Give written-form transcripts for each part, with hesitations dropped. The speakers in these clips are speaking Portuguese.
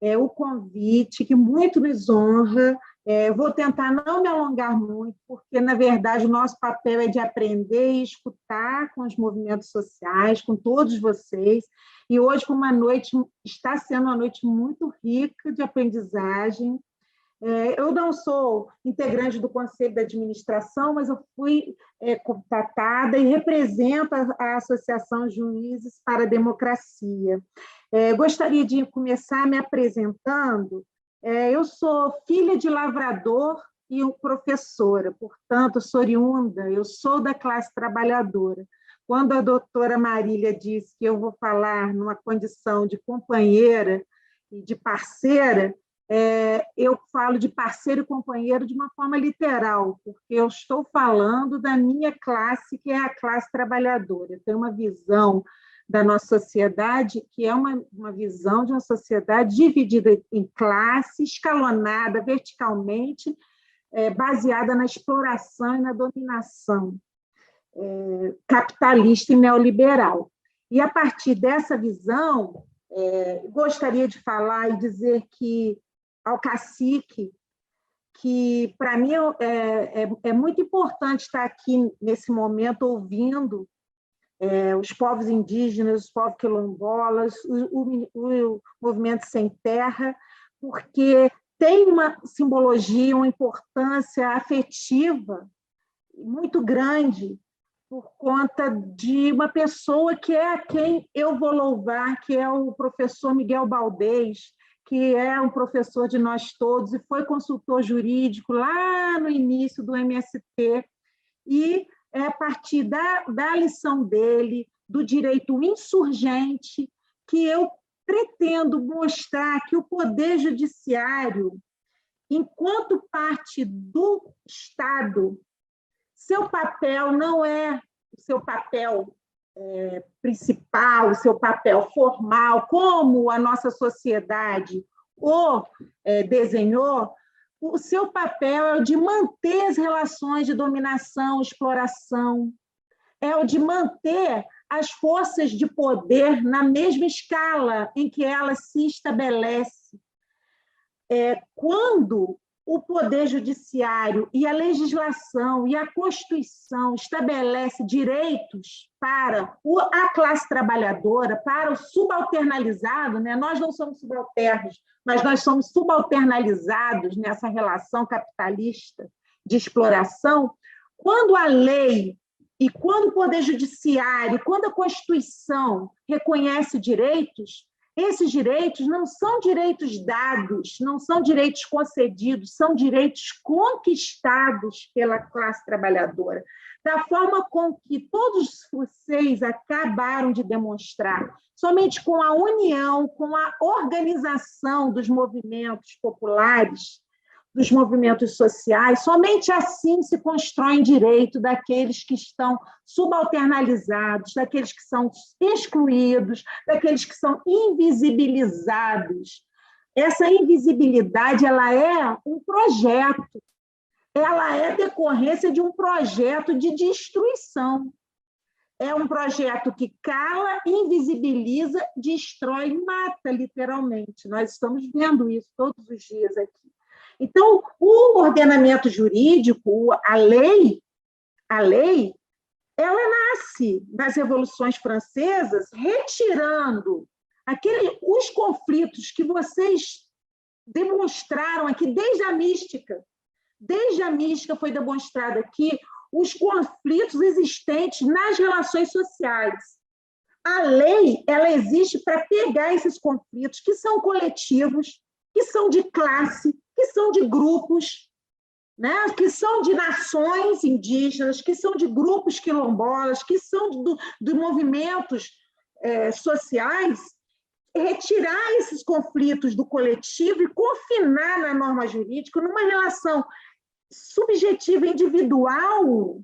o convite, que muito nos honra. Vou tentar não me alongar muito, porque, na verdade, o nosso papel é de aprender e escutar com os movimentos sociais, com todos vocês. E hoje, como está sendo uma noite muito rica de aprendizagem. Eu não sou integrante do Conselho de Administração, mas eu fui contatada e represento a Associação Juízes para a Democracia. Gostaria de começar me apresentando. Eu sou filha de lavrador e professora, portanto, sou oriunda, eu sou da classe trabalhadora. Quando a doutora Marília disse que eu vou falar numa condição de companheira e de parceira, eu falo de parceiro e companheiro de uma forma literal, porque eu estou falando da minha classe, que é a classe trabalhadora. Eu tenho uma visão da nossa sociedade, que é uma visão de uma sociedade dividida em classe, escalonada verticalmente, baseada na exploração e na dominação capitalista e neoliberal. E, a partir dessa visão, gostaria de falar e dizer que, ao cacique, que, para mim, é muito importante estar aqui, nesse momento, ouvindo os povos indígenas, os povos quilombolas, o movimento sem terra, porque tem uma simbologia, uma importância afetiva muito grande por conta de uma pessoa que é a quem eu vou louvar, que é o professor Miguel Baldez, que é um professor de nós todos e foi consultor jurídico lá no início do MST, e é a partir da lição dele, do direito insurgente, que eu pretendo mostrar que o Poder Judiciário, enquanto parte do Estado, seu papel não é o seu papel principal, o seu papel formal, como a nossa sociedade o desenhou. O seu papel é o de manter as relações de dominação, exploração, é o de manter as forças de poder na mesma escala em que ela se estabelece. Quando o Poder Judiciário e a legislação e a Constituição estabelece direitos para a classe trabalhadora, para o subalternalizado, né? Nós não somos subalternos, mas nós somos subalternalizados nessa relação capitalista de exploração. Quando a lei e quando o Poder Judiciário, quando a Constituição reconhece direitos, esses direitos não são direitos dados, não são direitos concedidos, são direitos conquistados pela classe trabalhadora, da forma com que todos vocês acabaram de demonstrar. Somente com a união, com a organização dos movimentos populares, dos movimentos sociais, somente assim se constrói direito daqueles que estão subalternalizados, daqueles que são excluídos, daqueles que são invisibilizados. Essa invisibilidade, ela é um projeto, ela é decorrência de um projeto de destruição. É um projeto que cala, invisibiliza, destrói e mata, literalmente. Nós estamos vendo isso todos os dias aqui. Então, o ordenamento jurídico, a lei, ela nasce nas revoluções francesas, retirando os conflitos que vocês demonstraram aqui desde a mística. Desde a mística foi demonstrado aqui os conflitos existentes nas relações sociais. A lei, ela existe para pegar esses conflitos que são coletivos, que são de classe, que são de grupos, né? Que são de nações indígenas, que são de grupos quilombolas, que são de movimentos sociais, retirar esses conflitos do coletivo e confinar na norma jurídica numa relação subjetiva individual,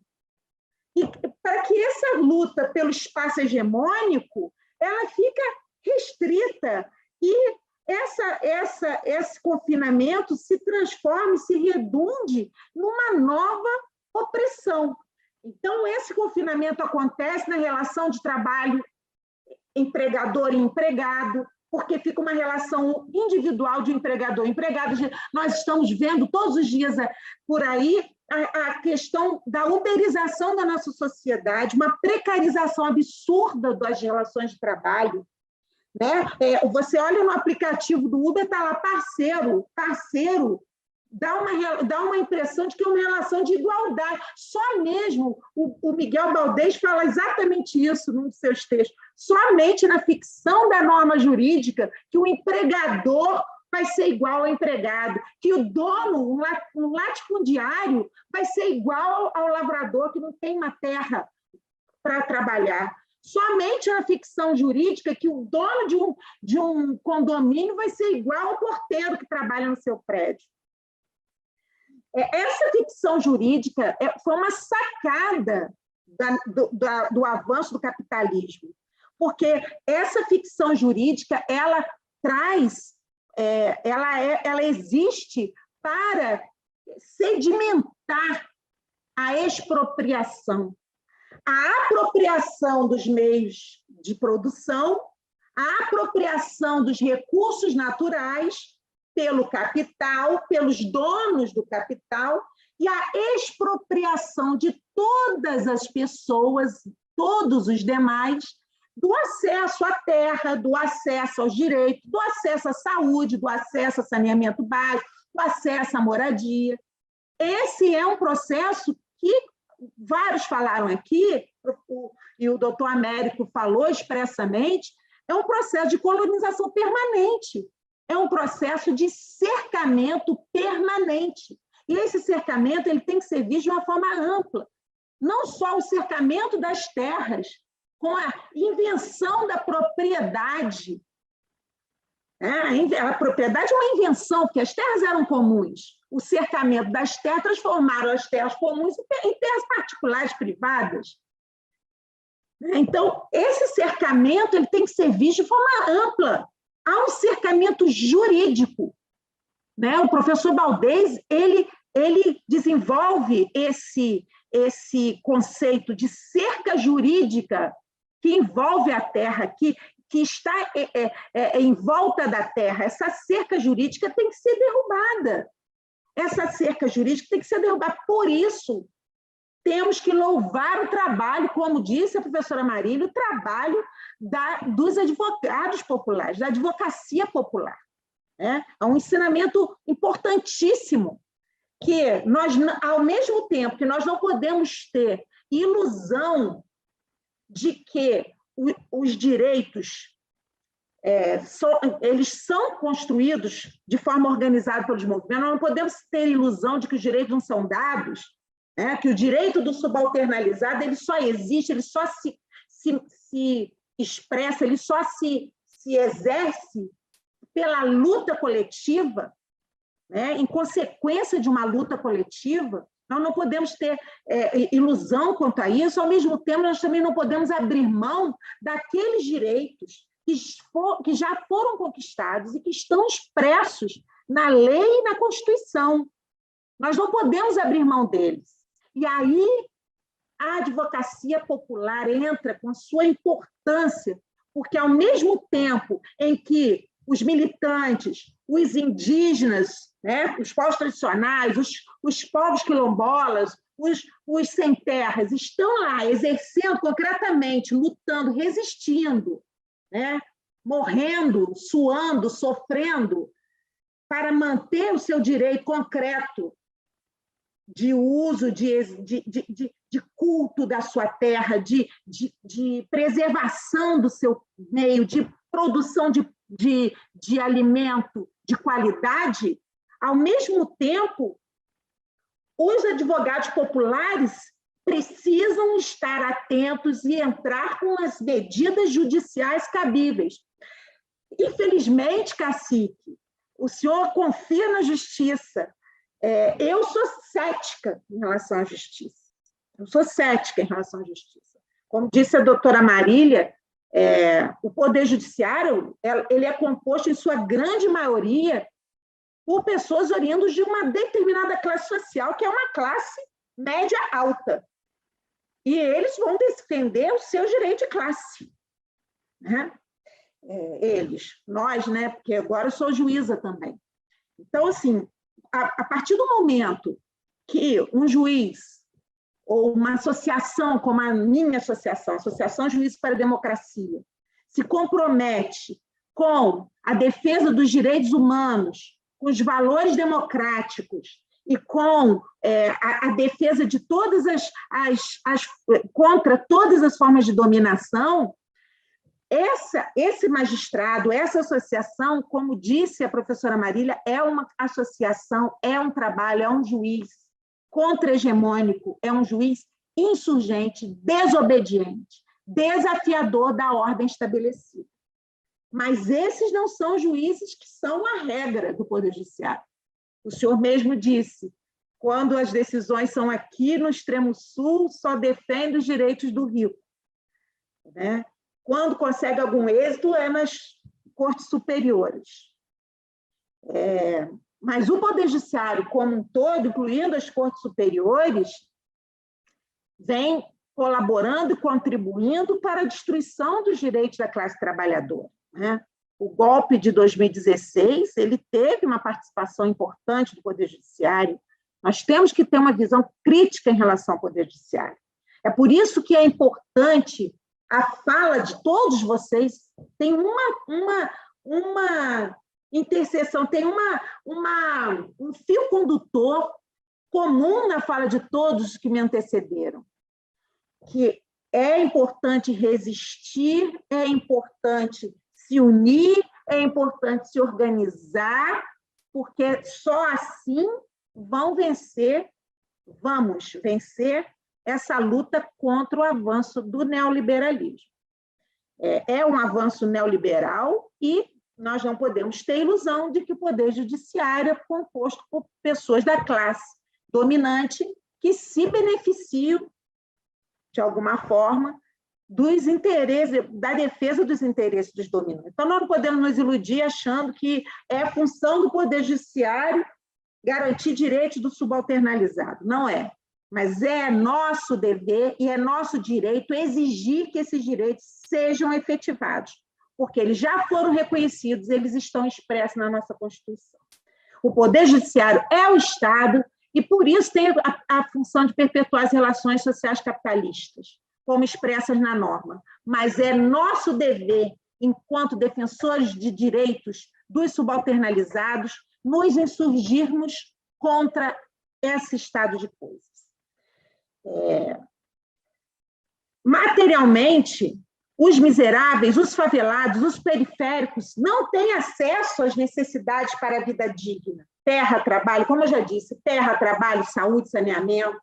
e para que essa luta pelo espaço hegemônico ela fica restrita e esse confinamento se transforme, se redunde numa nova opressão. Então, esse confinamento acontece na relação de trabalho empregador e empregado, porque fica uma relação individual de empregador. Nós estamos vendo todos os dias por aí a questão da uberização da nossa sociedade, uma precarização absurda das relações de trabalho, né? Você olha no aplicativo do Uber, está lá parceiro, dá uma impressão de que é uma relação de igualdade. Só mesmo o Miguel Baldez fala exatamente isso num dos seus textos. Somente na ficção da norma jurídica que o empregador vai ser igual ao empregado, que o dono, um latifundiário, vai ser igual ao lavrador que não tem uma terra para trabalhar. Somente na ficção jurídica que o dono de um condomínio vai ser igual ao porteiro que trabalha no seu prédio. Essa ficção jurídica foi uma sacada do avanço do capitalismo, porque essa ficção jurídica ela existe para sedimentar a expropriação, a apropriação dos meios de produção, a apropriação dos recursos naturais pelo capital, pelos donos do capital, e a expropriação de todas as pessoas, todos os demais, do acesso à terra, do acesso aos direitos, do acesso à saúde, do acesso a saneamento básico, do acesso à moradia. Esse é um processo que vários falaram aqui, e o doutor Américo falou expressamente, é um processo de colonização permanente. É um processo de cercamento permanente. E esse cercamento ele tem que ser visto de uma forma ampla. Não só o cercamento das terras, com a invenção da propriedade. A propriedade é uma invenção, porque as terras eram comuns. O cercamento das terras transformaram as terras comuns em terras particulares, privadas. Então, esse cercamento ele tem que ser visto de forma ampla. Há um cercamento jurídico, né? O professor Baldez ele desenvolve esse conceito de cerca jurídica que envolve a terra, que está em volta da terra. Essa cerca jurídica tem que ser derrubada. Essa cerca jurídica tem que ser derrubada. Por isso, temos que louvar o trabalho, como disse a professora Marília, o trabalho dos advogados populares, da advocacia popular. É um ensinamento importantíssimo, que nós, ao mesmo tempo que nós não podemos ter ilusão de que os direitos eles são construídos de forma organizada pelos movimentos, nós não podemos ter ilusão de que os direitos não são dados, que o direito do subalternalizado ele só existe, ele só se expressa, ele só se exerce pela luta coletiva, em consequência de uma luta coletiva. Nós não podemos ter ilusão quanto a isso, ao mesmo tempo nós também não podemos abrir mão daqueles direitos que já foram conquistados e que estão expressos na lei e na Constituição. Nós não podemos abrir mão deles. E aí a advocacia popular entra com a sua importância, porque ao mesmo tempo em que os militantes, os indígenas, os povos tradicionais, os povos quilombolas, os sem terras, estão lá exercendo concretamente, lutando, resistindo, morrendo, suando, sofrendo, para manter o seu direito concreto de uso, de culto da sua terra, de preservação do seu meio, de produção de alimento de qualidade. Ao mesmo tempo, os advogados populares precisam estar atentos e entrar com as medidas judiciais cabíveis. Infelizmente, cacique, o senhor confia na justiça. Eu sou cética em relação à justiça. Eu sou cética em relação à justiça. Como disse a doutora Marília, o Poder Judiciário ele é composto, em sua grande maioria, por pessoas oriundas de uma determinada classe social, que é uma classe média alta. E eles vão defender o seu direito de classe. eles, nós, né? Porque agora eu sou juíza também. Então, assim, a partir do momento que um juiz ou uma associação, como a minha associação, Associação Juízes para a Democracia, se compromete com a defesa dos direitos humanos, com os valores democráticos e com a defesa de todas contra todas as formas de dominação, esse magistrado, essa associação, como disse a professora Marília, é uma associação, é um trabalho, é um juiz contra-hegemônico, é um juiz insurgente, desobediente, desafiador da ordem estabelecida. Mas esses não são juízes que são a regra do Poder Judiciário. O senhor mesmo disse, quando as decisões são aqui no extremo sul, só defende os direitos do rico, né? Quando consegue algum êxito, é nas cortes superiores. Mas o Poder Judiciário, como um todo, incluindo as cortes superiores, vem colaborando e contribuindo para a destruição dos direitos da classe trabalhadora, né? O golpe de 2016, ele teve uma participação importante do Poder Judiciário. Nós temos que ter uma visão crítica em relação ao Poder Judiciário. É por isso que é importante a fala de todos vocês. Tem uma interseção, tem um fio condutor comum na fala de todos que me antecederam, que é importante resistir, é importante se unir, é importante se organizar, porque só assim vamos vencer essa luta contra o avanço do neoliberalismo. É um avanço neoliberal e nós não podemos ter ilusão de que o Poder Judiciário é composto por pessoas da classe dominante que se beneficiam, de alguma forma, dos interesses, da defesa dos interesses dos dominantes. Então, nós não podemos nos iludir achando que é função do Poder Judiciário garantir direitos do subalternalizado. Não é. Mas é nosso dever e é nosso direito exigir que esses direitos sejam efetivados, porque eles já foram reconhecidos, eles estão expressos na nossa Constituição. O Poder Judiciário é o Estado e, por isso, tem a função de perpetuar as relações sociais capitalistas, como expressas na norma. Mas é nosso dever, enquanto defensores de direitos dos subalternalizados, nos insurgirmos contra esse estado de coisas. Materialmente, os miseráveis, os favelados, os periféricos não têm acesso às necessidades para a vida digna. Terra, trabalho, como eu já disse, terra, trabalho, saúde, saneamento.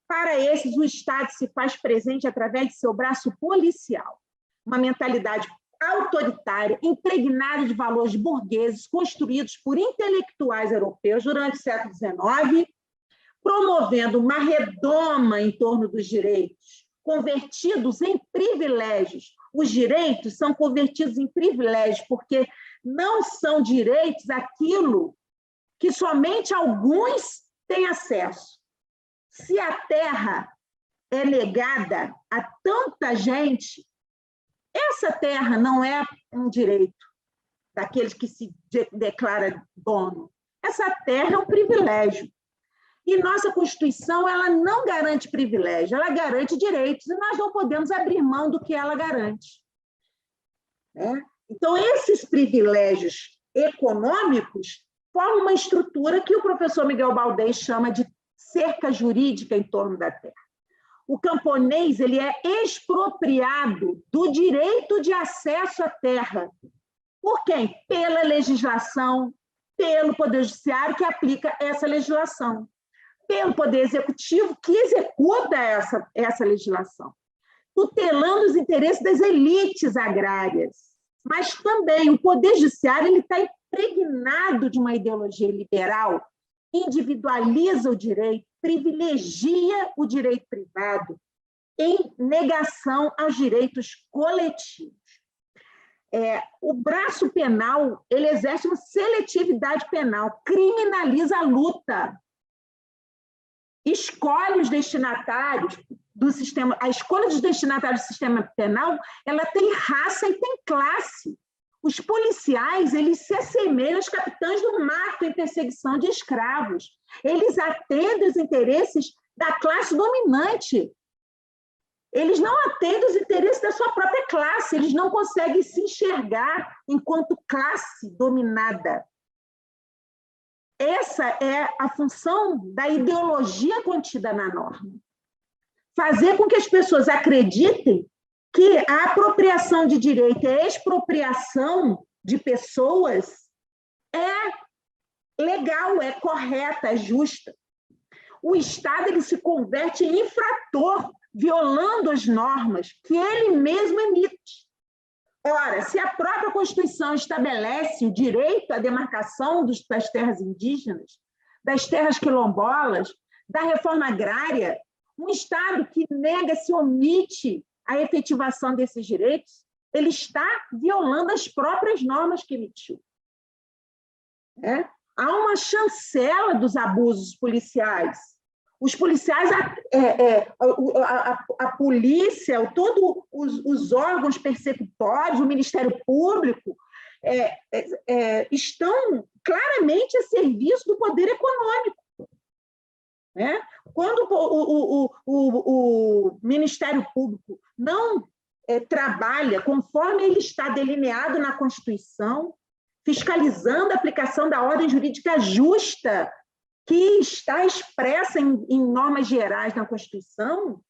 Para esses, o Estado se faz presente através de seu braço policial, uma mentalidade autoritária, impregnada de valores burgueses construídos por intelectuais europeus durante o século XIX, promovendo uma redoma em torno dos direitos, convertidos em privilégios. Os direitos são convertidos em privilégios, porque não são direitos aquilo que somente alguns têm acesso. Se a terra é negada a tanta gente, essa terra não é um direito daqueles que se declara dono. Essa terra é um privilégio. E nossa Constituição, ela não garante privilégio, ela garante direitos, e nós não podemos abrir mão do que ela garante. Então, esses privilégios econômicos formam uma estrutura que o professor Miguel Baldez chama de cerca jurídica em torno da terra. O camponês, ele é expropriado do direito de acesso à terra. Por quem? Pela legislação, pelo Poder Judiciário, que aplica essa legislação, pelo Poder Executivo, que executa essa legislação, tutelando os interesses das elites agrárias. Mas também o Poder Judiciário está impregnado de uma ideologia liberal, individualiza o direito, privilegia o direito privado em negação aos direitos coletivos. O braço penal, ele exerce uma seletividade penal, criminaliza a luta, escolhe os destinatários do sistema, a escolha dos destinatários do sistema penal, ela tem raça e tem classe. Os policiais, eles se assemelham aos capitães do mato em perseguição de escravos. Eles atendem os interesses da classe dominante. Eles não atendem os interesses da sua própria classe, eles não conseguem se enxergar enquanto classe dominada. Essa é a função da ideologia contida na norma. Fazer com que as pessoas acreditem que a apropriação de direito e a expropriação de pessoas é legal, é correta, é justa. O Estado ele se converte em infrator, violando as normas que ele mesmo emite. Ora, se a própria Constituição estabelece o direito à demarcação das terras indígenas, das terras quilombolas, da reforma agrária, um Estado que nega, se omite a efetivação desses direitos, ele está violando as próprias normas que emitiu. Há uma chancela dos abusos policiais. Os policiais, a polícia, todos os órgãos persecutórios, o Ministério Público, estão claramente a serviço do poder econômico. Quando o Ministério Público não trabalha conforme ele está delineado na Constituição, fiscalizando a aplicação da ordem jurídica justa que está expressa em normas gerais na Constituição,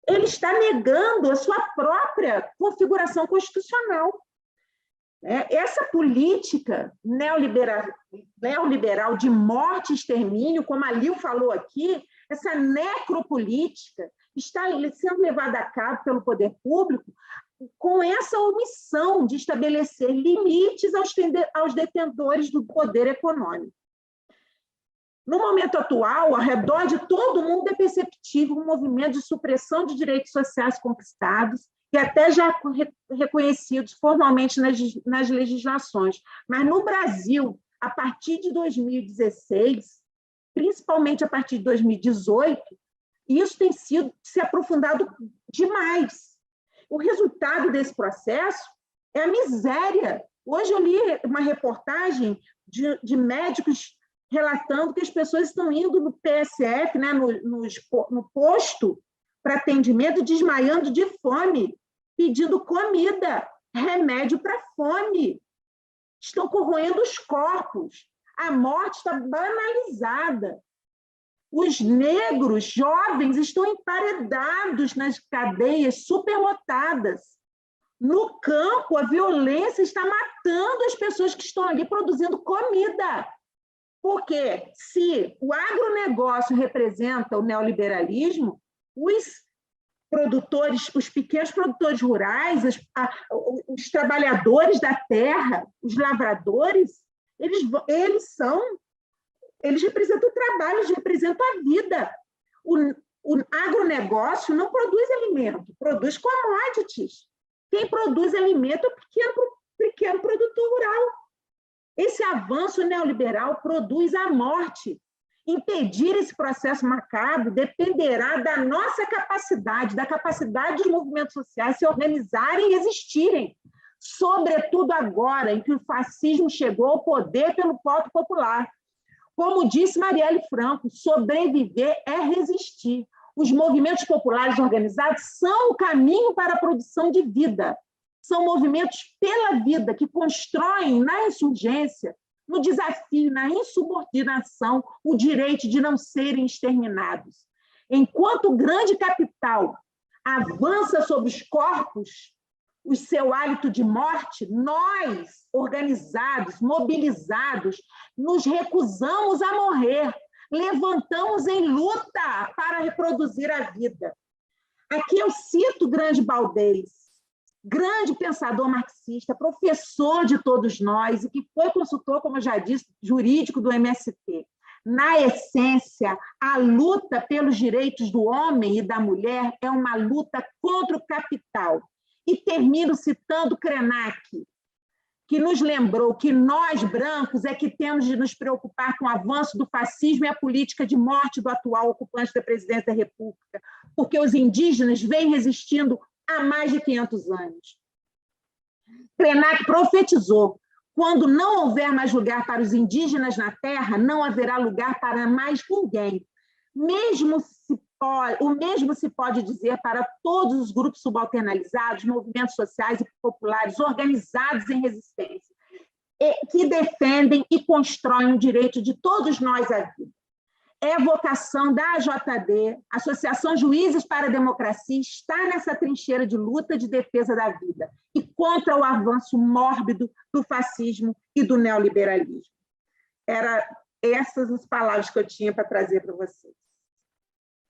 ele está negando a sua própria configuração constitucional. Essa política neoliberal de morte e extermínio, como a Lil falou aqui, essa necropolítica está sendo levada a cabo pelo poder público com essa omissão de estabelecer limites aos detentores do poder econômico. No momento atual, ao redor de todo mundo é perceptível um movimento de supressão de direitos sociais conquistados e até já reconhecidos formalmente nas legislações. Mas no Brasil, a partir de 2016, principalmente a partir de 2018, isso tem se aprofundado demais. O resultado desse processo é a miséria. Hoje eu li uma reportagem de médicos relatando que as pessoas estão indo no PSF, no posto para atendimento, desmaiando de fome, pedindo comida, remédio para fome. Estão corroendo os corpos. A morte está banalizada. Os negros jovens estão emparedados nas cadeias superlotadas. No campo, a violência está matando as pessoas que estão ali produzindo comida. Porque se o agronegócio representa o neoliberalismo, os pequenos produtores rurais, os trabalhadores da terra, os lavradores, eles representam o trabalho, eles representam a vida. O agronegócio não produz alimento, produz commodities. Quem produz alimento é o pequeno produtor rural. Esse avanço neoliberal produz a morte. Impedir esse processo macabro dependerá da nossa capacidade, da capacidade dos movimentos sociais se organizarem e existirem, sobretudo agora, em que o fascismo chegou ao poder pelo voto popular. Como disse Marielle Franco, sobreviver é resistir. Os movimentos populares organizados são o caminho para a produção de vida. São movimentos pela vida que constroem na insurgência, no desafio, na insubordinação, o direito de não serem exterminados. Enquanto o grande capital avança sobre os corpos, o seu hálito de morte, nós, organizados, mobilizados, nos recusamos a morrer, levantamos em luta para reproduzir a vida. Aqui eu cito o grande Baldez, grande pensador marxista, professor de todos nós, e que foi consultor, como eu já disse, jurídico do MST. Na essência, a luta pelos direitos do homem e da mulher é uma luta contra o capital. E termino citando Krenak, que nos lembrou que nós, brancos, é que temos de nos preocupar com o avanço do fascismo e a política de morte do atual ocupante da presidência da República, porque os indígenas vêm resistindo há mais de 500 anos. Krenak profetizou: quando não houver mais lugar para os indígenas na terra, não haverá lugar para mais ninguém. O mesmo se pode dizer para todos os grupos subalternalizados, movimentos sociais e populares organizados em resistência, que defendem e constroem o direito de todos nós à vida. É a vocação da AJD, Associação Juízes para a Democracia, está nessa trincheira de luta de defesa da vida e contra o avanço mórbido do fascismo e do neoliberalismo. Eram essas as palavras que eu tinha para trazer para vocês.